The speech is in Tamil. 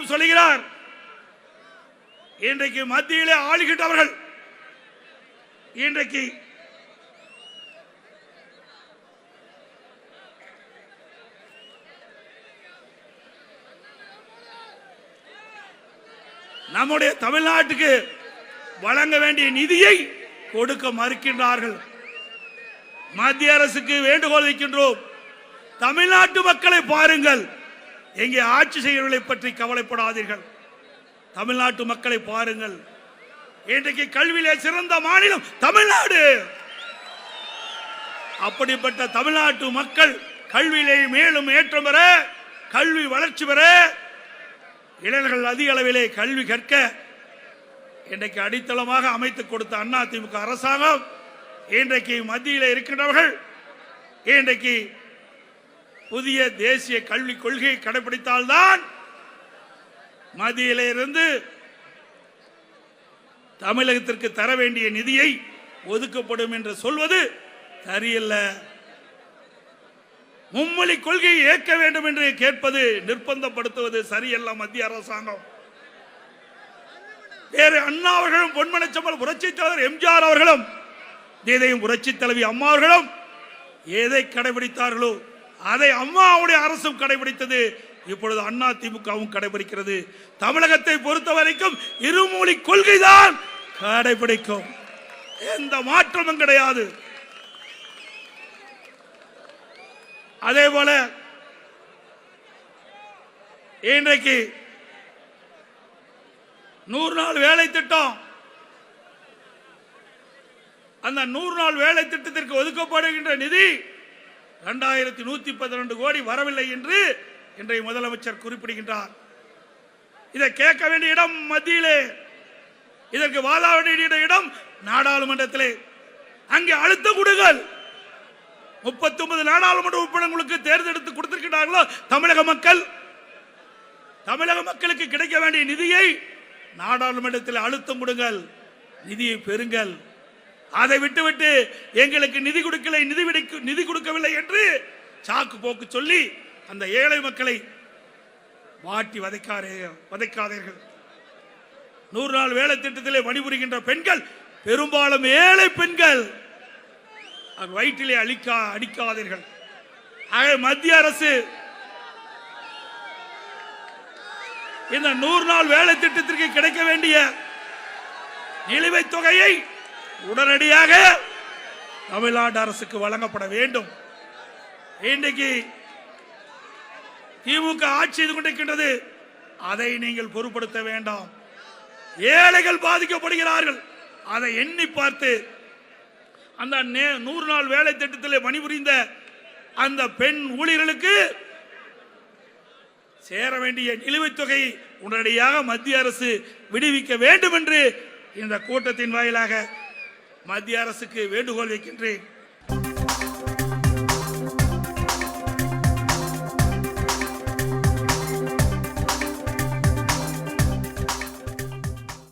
மீண்டும் சொல்லுகிறார், இன்றைக்கு மத்தியிலே ஆளுகின்றவர்கள் இன்றைக்கு நம்முடைய தமிழ்நாட்டுக்கு வழங்க வேண்டிய நிதியை கொடுக்க மறுக்கின்றார்கள். மத்திய அரசுக்கு வேண்டுகோள் வைக்கின்றோம், தமிழ்நாட்டு மக்களை பாருங்கள், எங்கே ஆட்சி செய்கிறவர்களை பற்றி கவலைப்படாதீர்கள். தமிழ்நாட்டு மக்களை பாருங்கள். இன்றைக்கு கல்வியிலே சிறந்த மாநிலம் தமிழ்நாடு. அப்படிப்பட்ட தமிழ்நாட்டு மக்கள் கல்வியிலே மேலும் ஏற்றம் பெற, கல்வி வளர்ச்சி பெற, இளைஞர்கள் அதிக அளவிலே கல்வி கற்க இன்றைக்கு அடித்தளமாக அமைத்துக் கொடுத்த அதிமுக அரசாங்கம் இன்றைக்கு மத்தியில் இருக்கின்றவர்கள் இன்றைக்கு புதிய தேசிய கல்விக் கொள்கையை கடைபிடித்தால்தான் மத்தியிலே இருந்து தமிழகத்திற்கு தர வேண்டிய நிதியை ஒதுக்கப்படும் என்று சொல்வது சரியல்ல. மும்மொழி கொள்கையை ஏற்க வேண்டும் என்று கேட்பது, நிர்பந்தப்படுத்துவது சரியல்ல. மத்திய அரசாங்கம் வேறு அண்ணா அவர்களும் பொன்மனச்செம்மல் புரட்சி தலைவர் எம்ஜிஆர் அவர்களும் இதையும் புரட்சி தலைவி அம்மா அவர்களும் எதை கடைபிடித்தார்களோ அதை அம்மாவுடைய அரசும் கடைபிடித்தது. இப்பொழுது அண்ணா திமுகவும் கடைபிடிக்கிறது. தமிழகத்தை பொறுத்தவரைக்கும் இருமொழி கொள்கைதான் கடைபிடிக்கும், எந்த மாற்றமும் கிடையாது. அதே போல இன்றைக்கு 100 நாள் வேலை திட்டம், அந்த 100 நாள் வேலை திட்டத்திற்கு ஒதுக்கப்படுகின்ற நிதி 2112 கோடி வரவில்லை என்று இன்றைய முதலமைச்சர் குறிப்பிடுகின்றார். இதை கேட்க வேண்டிய இடம் மத்தியிலே, இதற்கு வாதாட வேண்டிய இடம் நாடாளுமன்றத்திலே. அங்கே அழுத்த கொடுங்கள். 39 நாடாளுமன்ற உறுப்பினர்களுக்கு தேர்ந்தெடுத்து கொடுத்திருக்கிறார்களோ தமிழக மக்கள், தமிழக மக்களுக்கு கிடைக்க வேண்டிய நிதியை நாடாளுமன்றத்தில் அழுத்தம் கொடுங்கள், நிதியை பெறுங்கள். அதை விட்டுவிட்டு எங்களுக்கு நிதி கொடுக்கலை, நிதி கொடுக்கவில்லை என்று சாக்கு போக்கு சொல்லி அந்த ஏழை மக்களை வாட்டி வதைக்காதீர்கள். 100 நாள் வேலை திட்டத்திலே பணிபுரிகின்ற பெண்கள் பெரும்பாலும் ஏழை பெண்கள், வயிற்றிலே அடிக்காதீர்கள். மத்திய அரசு இந்த 100 நாள் வேலை திட்டத்திற்கு கிடைக்க வேண்டிய நிலுவைத் தொகையை உடனடியாக தமிழ்நாடு அரசுக்கு வழங்கப்பட வேண்டும். இன்றைக்கு திமுக ஆட்சி செய்து கொண்டிருக்கின்றது, அதை நீங்கள் பொருட்படுத்த வேண்டாம். ஏழைகள் பாதிக்கப்படுகிறார்கள், அதை எண்ணி பார்த்து அந்த 100 நாள் வேலை திட்டத்தில் பணிபுரிந்த அந்த பெண் ஊழியர்களுக்கு சேர வேண்டிய நிலுவைத் தொகையை உடனடியாக மத்திய அரசு விடுவிக்க வேண்டும் என்று இந்த கூட்டத்தின் வாயிலாக மத்திய அரசுக்கு வேண்டுகோள் வைக்கின்றேன்.